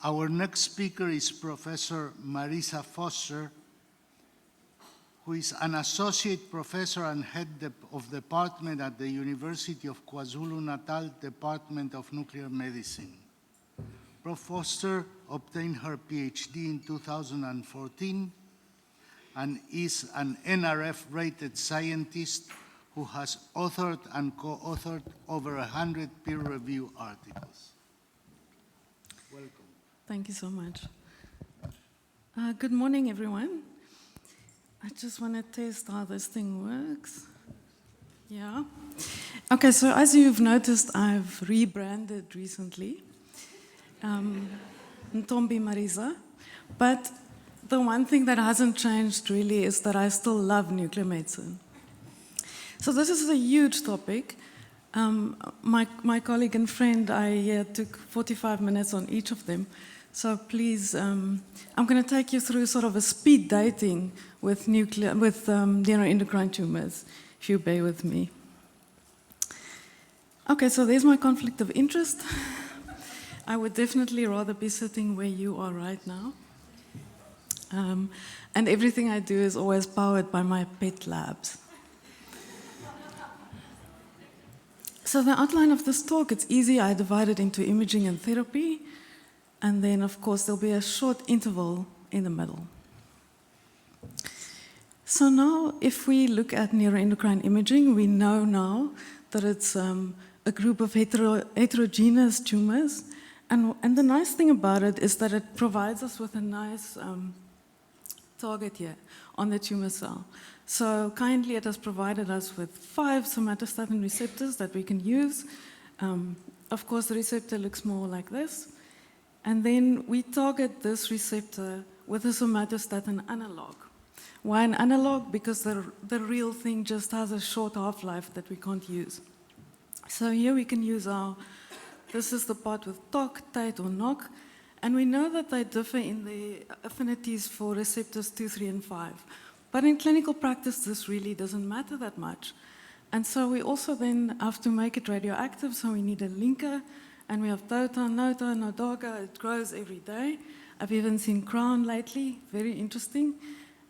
Our next speaker is Professor Mariza Vorster, who is an associate professor and head of department at the University of KwaZulu-Natal Department of Nuclear Medicine. Prof. Vorster obtained her PhD in 2014 and is an NRF-rated scientist who has authored and co-authored over 100 peer-reviewed articles. Welcome. Thank you so much. Good morning, everyone. I just want to test how this thing works. Yeah. Okay, so as you've noticed, I've rebranded recently. Ntombi Mariza. But the one thing that hasn't changed really is that I still love nuclear medicine. So this is a huge topic. My colleague and friend, I took 45 minutes on each of them. So please, I'm going to take you through sort of a speed dating with neuroendocrine tumors, if you bear with me. Okay, so there's my conflict of interest. I would definitely rather be sitting where you are right now. And everything I do is always powered by my pet labs. So the outline of this talk, it's easy. I divide it into imaging and therapy. And then, of course, there'll be a short interval in the middle. So now, if we look at neuroendocrine imaging, we know now that it's a group of heterogeneous tumors. And the nice thing about it is that it provides us with a nice target here on the tumor cell. So kindly, it has provided us with 5 somatostatin receptors that we can use. Of course, the receptor looks more like this. And then we target this receptor with a somatostatin analog. Why an analog? Because the real thing just has a short half-life that we can't use. So here we can use this is the part with TOC, TATE, or NOC. And we know that they differ in the affinities for receptors 2, 3, and 5. But in clinical practice, this really doesn't matter that much. And so we also then have to make it radioactive, so we need a linker. And we have TOTA, NOTA, NODAGA. It grows every day. I've even seen crown lately, very interesting.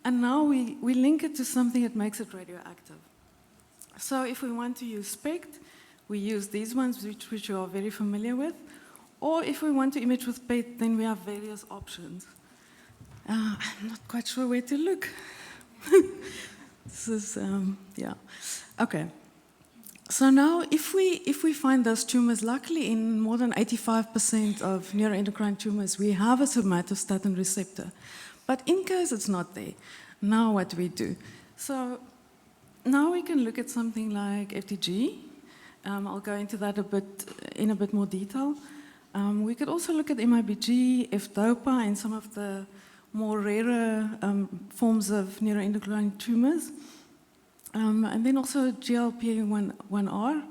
And now we link it to something that makes it radioactive. So if we want to use SPECT, we use these ones, which you are very familiar with. Or if we want to image with PET, then we have various options. I'm not quite sure where to look. This is, yeah. Okay. So now, if we find those tumors, luckily in more than 85% of neuroendocrine tumors, we have a somatostatin receptor. But in case it's not there, now what do we do? So now we can look at something like FDG. I'll go into that in a bit more detail. We could also look at MIBG, FDOPA, and some of the more rarer forms of neuroendocrine tumors. And then also GLP-1R,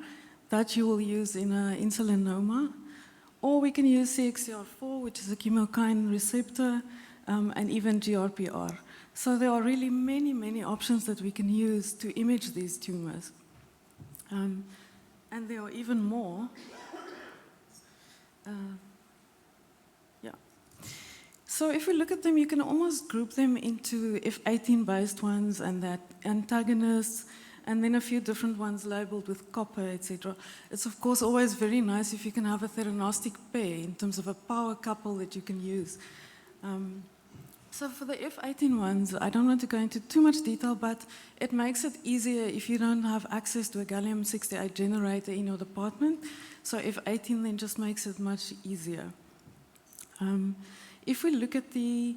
that you will use in insulinoma. Or we can use CXCR4, which is a chemokine receptor, and even GRPR. So there are really many, many options that we can use to image these tumors. And there are even more. Yeah. So if we look at them, you can almost group them into F18-based ones and that antagonists, and then a few different ones labeled with copper, etc. It's of course always very nice if you can have a theranostic pair in terms of a power couple that you can use. So for the F18 ones, I don't want to go into too much detail, but it makes it easier if you don't have access to a gallium-68 generator in your department. So F18 then just makes it much easier. If we look at the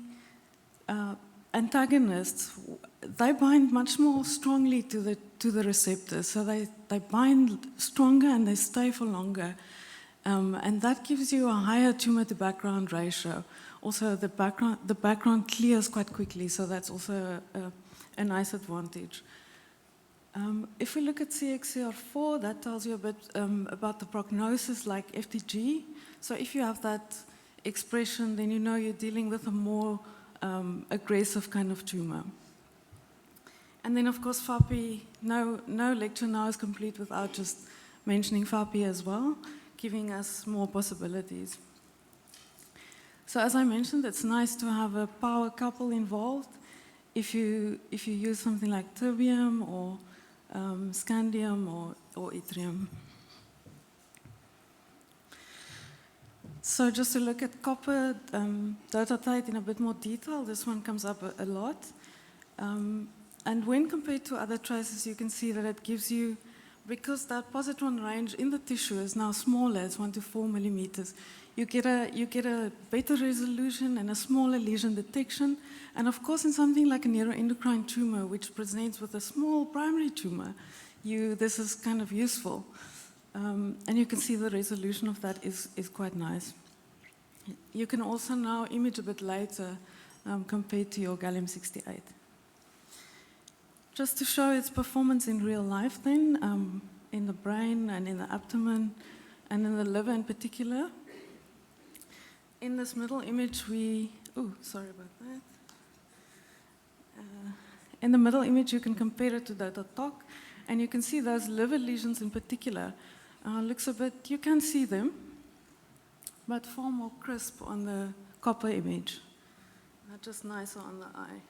antagonists, they bind much more strongly to the receptor. So they bind stronger and they stay for longer. And that gives you a higher tumor to background ratio. Also, the background clears quite quickly, so that's also a nice advantage. If we look at CXCR4, that tells you a bit about the prognosis like FDG. So if you have that expression, then you know you're dealing with a more aggressive kind of tumor. And then, of course, FAPI, no lecture now is complete without just mentioning FAPI as well, giving us more possibilities. So as I mentioned, it's nice to have a power couple involved. If you use something like terbium or scandium or yttrium. So just to look at copper dotatite in a bit more detail, this one comes up a lot. And when compared to other traces, you can see that it gives you, because that positron range in the tissue is now smaller, it's 1 to 4 millimeters, you get a better resolution and a smaller lesion detection. And of course, in something like a neuroendocrine tumor, which presents with a small primary tumor, this is kind of useful. And you can see the resolution of that is quite nice. You can also now image a bit later compared to your gallium-68. Just to show its performance in real life then, in the brain and in the abdomen and in the liver in particular. In this middle image sorry about that. In the middle image you can compare it to DOTA-TOC, and you can see those liver lesions in particular. Looks a bit, you can see them, but far more crisp on the copper image. Just nicer on the eye.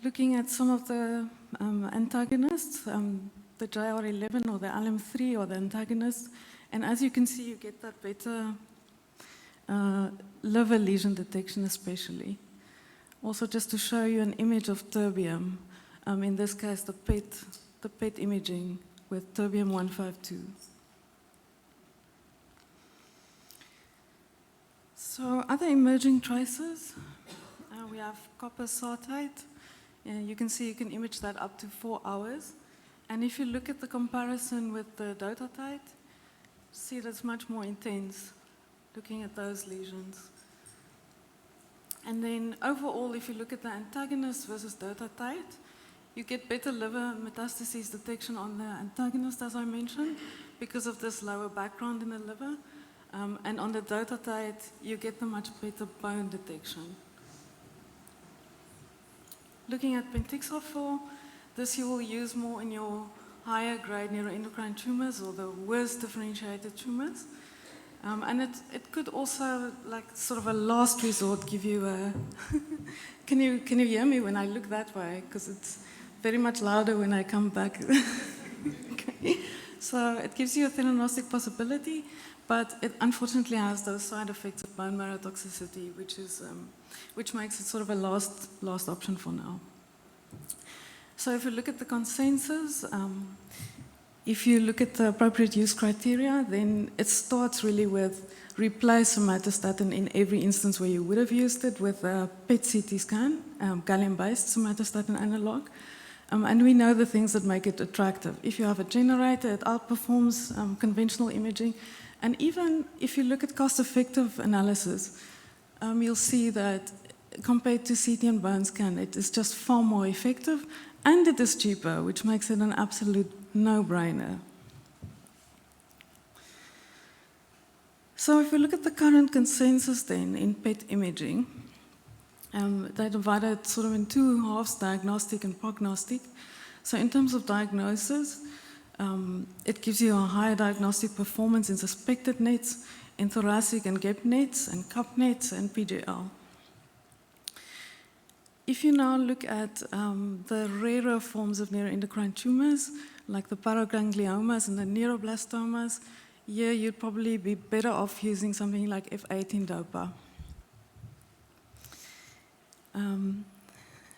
Looking at some of the antagonists, the JR11 or the LM3 or the antagonists, and as you can see, you get that better liver lesion detection especially. Also, just to show you an image of terbium, in this case, the PET imaging with terbium-152. So other emerging traces, we have copper sartite. You can see you can image that up to 4 hours. And if you look at the comparison with the dotatite, see that's much more intense, looking at those lesions. And then overall, if you look at the antagonist versus dotatite, you get better liver metastases detection on the antagonist, as I mentioned, because of this lower background in the liver. And on the dotatite, you get the much better bone detection. Looking at pentixafor, this you will use more in your higher grade neuroendocrine tumors or the worst differentiated tumors. And it could also, like sort of a last resort, give you a... Can you hear me when I look that way? Because it's very much louder when I come back. Okay. So it gives you a theranostic possibility, but it unfortunately has those side effects of bone marrow toxicity, which makes it sort of a last option for now. So if you look at the consensus, if you look at the appropriate use criteria, then it starts really with replace somatostatin in every instance where you would have used it with a PET CT scan, gallium-based somatostatin analog. And we know the things that make it attractive. If you have a generator, it outperforms conventional imaging. And even if you look at cost-effective analysis, you'll see that compared to CT and bone scan, it is just far more effective, and it is cheaper, which makes it an absolute no-brainer. So if we look at the current consensus then in PET imaging, they divide it sort of in two halves, diagnostic and prognostic. So in terms of diagnosis, it gives you a higher diagnostic performance in suspected nets, in thoracic and GEP nets, and CUP nets, and PGL. If you now look at the rarer forms of neuroendocrine tumors, like the paragangliomas and the neuroblastomas, here you'd probably be better off using something like F18 DOPA.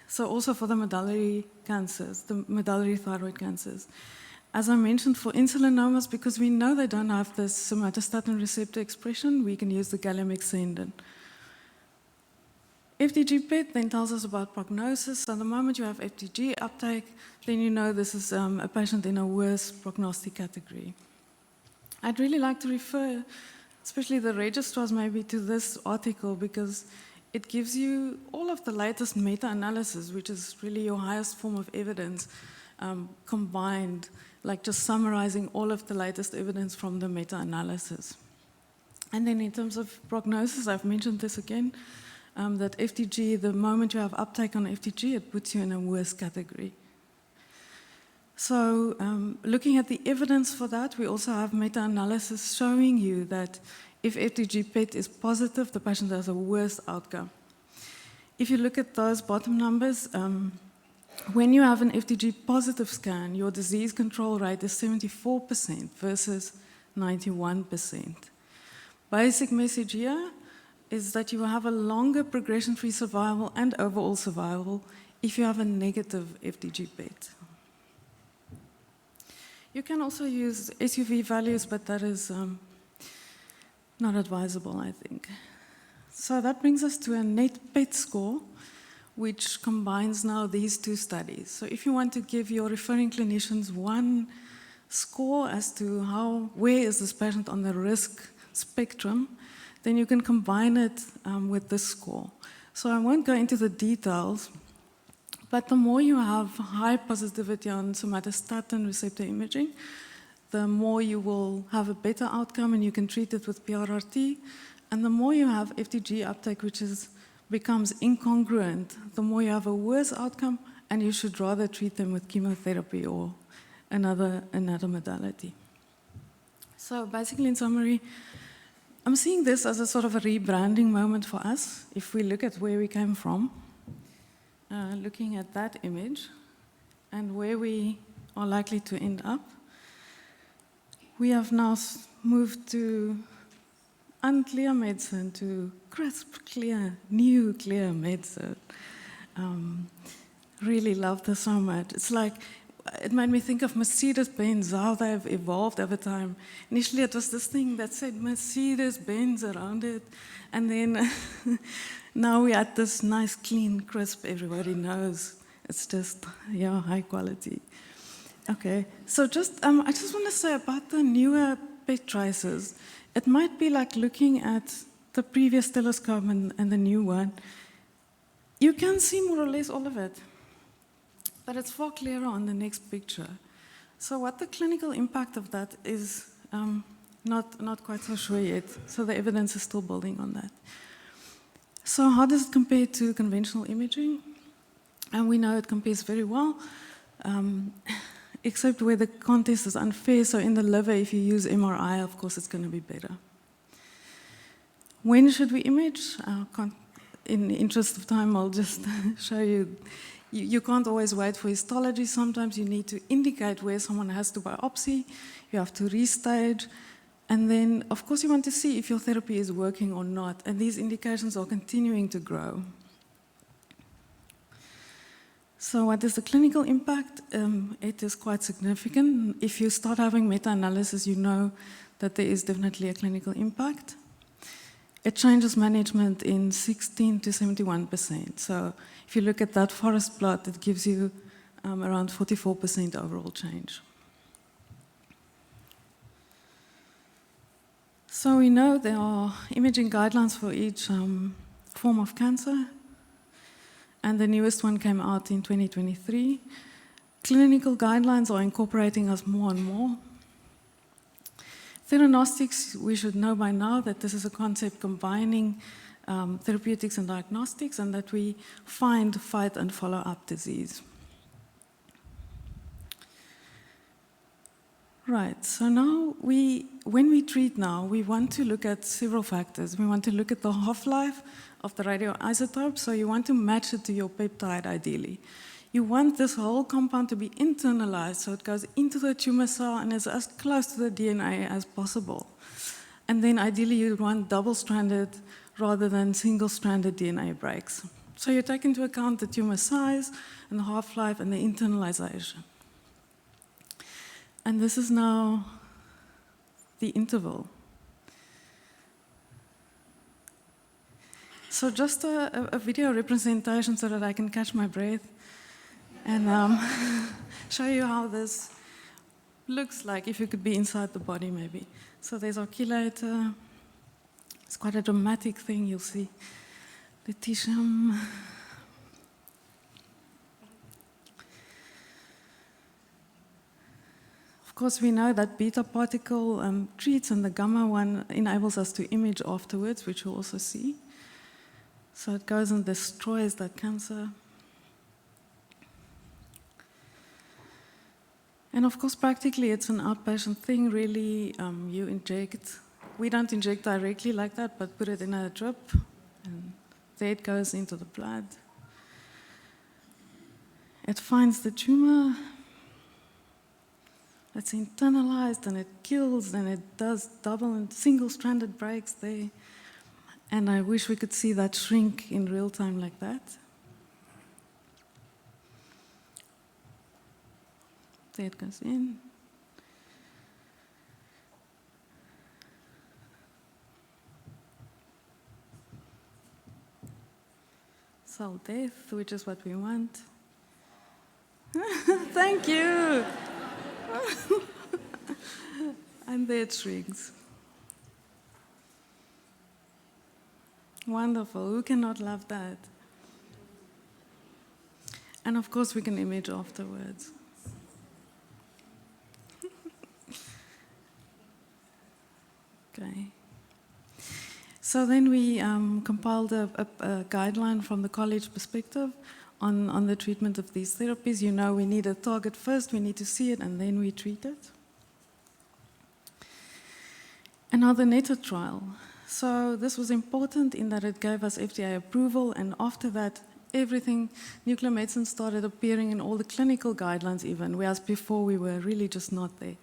So also for the medullary cancers, the medullary thyroid cancers. As I mentioned, for insulinomas, because we know they don't have this somatostatin receptor expression, we can use the gallium extended. FDG PET then tells us about prognosis. So the moment you have FDG uptake, then you know this is a patient in a worse prognostic category. I'd really like to refer, especially the registrars, maybe to this article, because it gives you all of the latest meta-analysis, which is really your highest form of evidence, combined, like just summarizing all of the latest evidence from the meta-analysis. And then in terms of prognosis, I've mentioned this again, that FDG, the moment you have uptake on FDG, it puts you in a worse category. So looking at the evidence for that, we also have meta-analysis showing you that if FDG PET is positive, the patient has a worse outcome. If you look at those bottom numbers, when you have an FDG positive scan, your disease control rate is 74% versus 91%. Basic message here is that you will have a longer progression-free survival and overall survival if you have a negative FDG PET. You can also use SUV values, but that is not advisable, I think. So that brings us to a net PET score, which combines now these two studies. So if you want to give your referring clinicians one score as to where is this patient on the risk spectrum, then you can combine it with this score. So I won't go into the details, but the more you have high positivity on somatostatin receptor imaging, the more you will have a better outcome and you can treat it with PRRT. And the more you have FDG uptake, which becomes incongruent, the more you have a worse outcome, and you should rather treat them with chemotherapy or another modality. So basically, in summary, I'm seeing this as a sort of a rebranding moment for us. If we look at where we came from, looking at that image, and where we are likely to end up, we have now moved to unclear medicine to crisp, clear, new clear medicine. Really love this so much. It's like, it made me think of Mercedes-Benz, how they've evolved over time. Initially, it was this thing that said Mercedes-Benz around it, and then now we're at this nice, clean, crisp, everybody knows. It's just, yeah, high quality. Okay, so I just want to say about the newer PET traces, it might be like looking at the previous telescope and the new one. You can see more or less all of it, but it's far clearer on the next picture. So what the clinical impact of that is not quite so sure yet, so the evidence is still building on that. So how does it compare to conventional imaging? And we know it compares very well, except where the contest is unfair. So in the liver, if you use MRI, of course, it's going to be better. When should we image? In the interest of time, I'll just show you. You can't always wait for histology. Sometimes you need to indicate where someone has to biopsy. You have to restage. And then, of course, you want to see if your therapy is working or not. And these indications are continuing to grow. So what is the clinical impact? It is quite significant. If you start having meta-analysis, you know that there is definitely a clinical impact. It changes management in 16 to 71%. So if you look at that forest plot, it gives you around 44% overall change. So we know there are imaging guidelines for each form of cancer, and the newest one came out in 2023. Clinical guidelines are incorporating us more and more. Theranostics, we should know by now that this is a concept combining therapeutics and diagnostics, and that we find, fight, and follow up disease. Right, so now when we treat now, we want to look at several factors. We want to look at the half-life of the radioisotope, so you want to match it to your peptide ideally. You want this whole compound to be internalized, so it goes into the tumor cell and is as close to the DNA as possible. And then ideally you want double-stranded rather than single-stranded DNA breaks. So you take into account the tumor size and the half-life and the internalization. And this is now the interval. So just a video representation so that I can catch my breath and show you how this looks like if you could be inside the body maybe. So there's our chelator. It's quite a dramatic thing, you'll see. Lutetium. Of course, we know that beta particle treats, and the gamma one enables us to image afterwards, which you'll also see. So it goes and destroys that cancer. And of course, practically, it's an outpatient thing, really. You inject, we don't inject directly like that, but put it in a drip, and there it goes into the blood. It finds the tumor, it's internalized, and it kills, and it does double and single-stranded breaks there. And I wish we could see that shrink in real time like that. There it goes in. Cell death, which is what we want. Thank you. And there it shrinks. Wonderful. Who cannot love that? And of course, we can image afterwards. Okay. So then we compiled a guideline from the college perspective on the treatment of these therapies. You know, we need a target first, we need to see it, and then we treat it. And now the NETA trial. So this was important in that it gave us FDA approval, and after that, everything, nuclear medicine started appearing in all the clinical guidelines even, whereas before we were really just not there.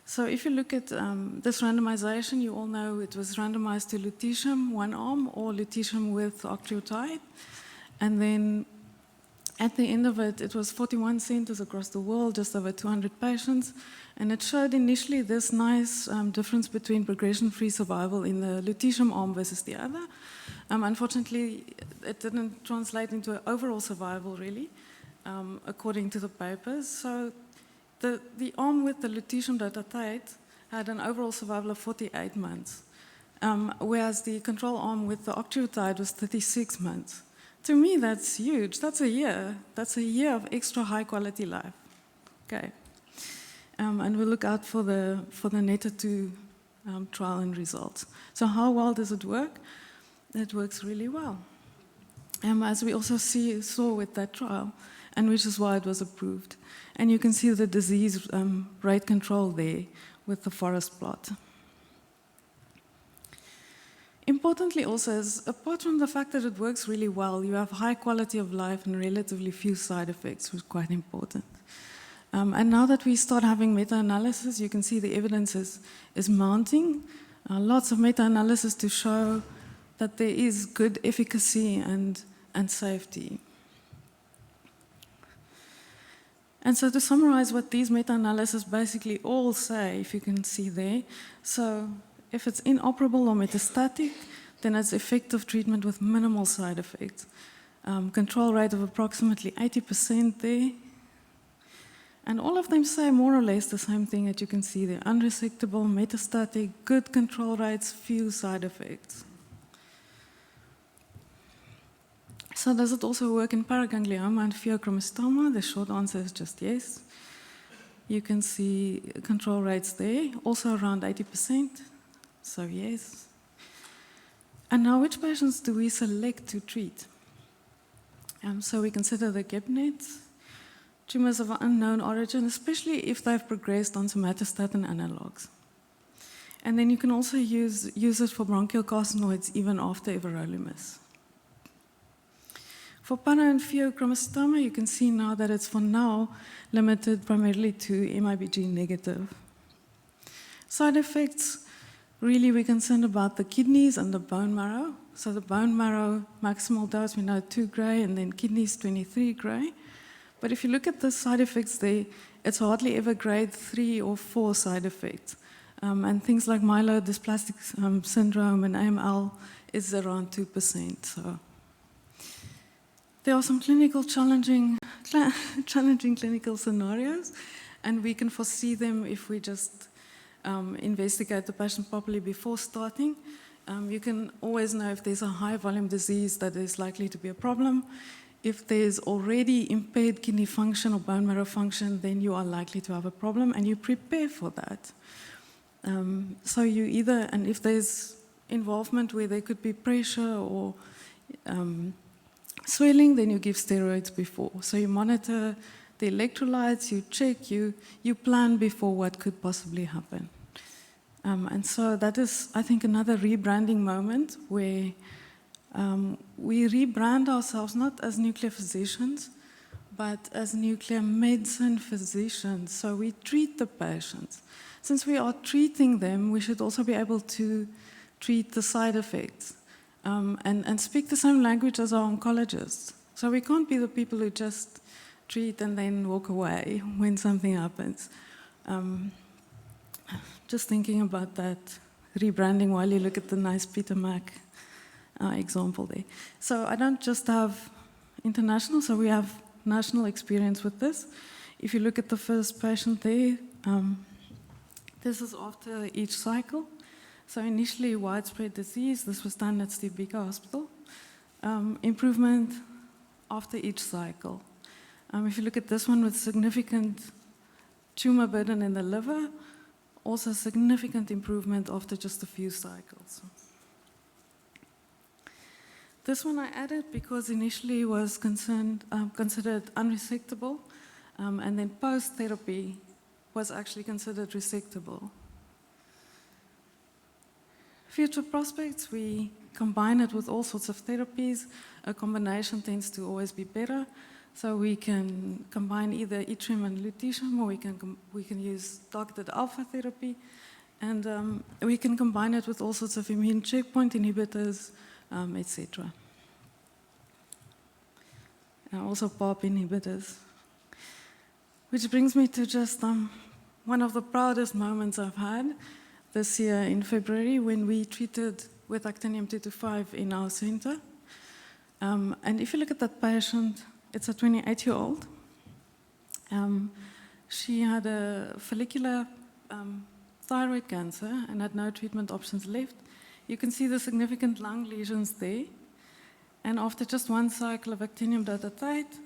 So if you look at this randomization, you all know it was randomized to lutetium, one arm, or lutetium with octreotide. And then at the end of it, it was 41 centers across the world, just over 200 patients. And it showed initially this nice difference between progression-free survival in the lutetium arm versus the other. Unfortunately, it didn't translate into an overall survival, really, according to the papers. So the arm with the lutetium dotatate had an overall survival of 48 months, whereas the control arm with the octreotide was 36 months. To me, that's huge. That's a year. That's a year of extra high-quality life. Okay. And we'll look out for the NETA-2 trial and results. So how well does it work? It works really well, as we also saw with that trial, and which is why it was approved. And you can see the disease rate control there with the forest plot. Importantly also is, apart from the fact that it works really well, you have high quality of life and relatively few side effects, which is quite important. And now that we start having meta-analysis, you can see the evidence is mounting. Lots of meta-analysis to show that there is good efficacy and safety. And so to summarize what these meta-analyses basically all say, if you can see there, so if it's inoperable or metastatic, then it's effective treatment with minimal side effects. Control rate of approximately 80% there. And all of them say more or less the same thing that you can see there. Unresectable, metastatic, good control rates, few side effects. So does it also work in paraganglioma and pheochromocytoma? The short answer is just yes. You can see control rates there, also around 80%, so yes. And now which patients do we select to treat? So we consider the GEP-NETs, tumors of unknown origin, especially if they've progressed on somatostatin analogs. And then you can also use it for bronchial carcinoids even after everolimus. For para and pheochromocytoma, you can see now that it's for now limited primarily to MIBG negative. Side effects, really we're concerned about the kidneys and the bone marrow. So the bone marrow maximal dose, we know 2 gray, and then kidneys 23 gray. But if you look at the side effects there, it's hardly ever grade 3 or 4 side effects. And things like myelodysplastic syndrome and AML is around 2%. So there are some challenging clinical scenarios, and we can foresee them if we just investigate the patient properly before starting. You can always know if there's a high volume disease that is likely to be a problem. If there's already impaired kidney function or bone marrow function, then you are likely to have a problem, and you prepare for that. So you either, and if there's involvement where there could be pressure or swelling, then you give steroids before. So you monitor the electrolytes, you check, you plan before what could possibly happen. And so that is, I think, another rebranding moment where we rebrand ourselves not as nuclear physicians, but as nuclear medicine physicians. So we treat the patients. Since we are treating them, we should also be able to treat the side effects and speak the same language as our oncologists. So we can't be the people who just treat and then walk away when something happens. Just thinking about that rebranding while you look at the nice Peter Mac example there. So I don't just have international, so we have national experience with this. If you look at the first patient there, this is after each cycle. So initially widespread disease, this was done at Steve Biko Hospital. Improvement after each cycle. If you look at this one with significant tumor burden in the liver, also significant improvement after just a few cycles. This one I added because initially was considered unresectable, and then post-therapy was actually considered resectable. Future prospects, we combine it with all sorts of therapies. A combination tends to always be better. So we can combine either yttrium and lutetium, or we can use targeted alpha therapy, and we can combine it with all sorts of immune checkpoint inhibitors, etc. And also PARP inhibitors. Which brings me to just one of the proudest moments I've had this year in February when we treated with actinium-225 in our center. And if you look at that patient, it's a 28-year-old. She had a follicular thyroid cancer and had no treatment options left. You can see the significant lung lesions there. And after just one cycle of actinium dotatate,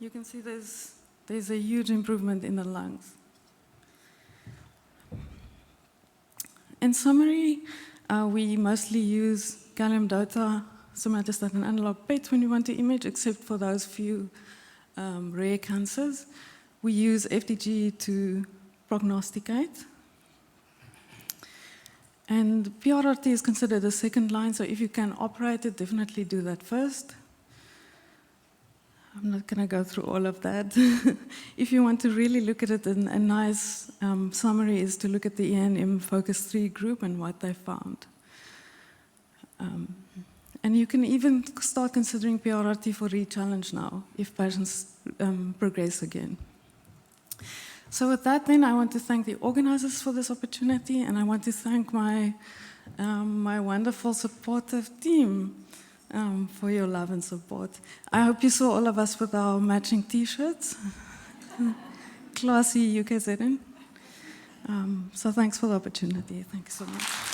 you can see there's a huge improvement in the lungs. In summary, we mostly use gallium DOTA, somatostatin analog PET when we want to image, except for those few rare cancers. We use FDG to prognosticate. And PRRT is considered a second line, so if you can operate it, definitely do that first. I'm not going to go through all of that. If you want to really look at it, a nice summary is to look at the ENM Focus 3 group and what they found. And you can even start considering PRRT for re-challenge now, if patients progress again. So with that, then, I want to thank the organizers for this opportunity, and I want to thank my wonderful supportive team for your love and support. I hope you saw all of us with our matching T-shirts. Classy UKZN. So thanks for the opportunity. Thank you so much.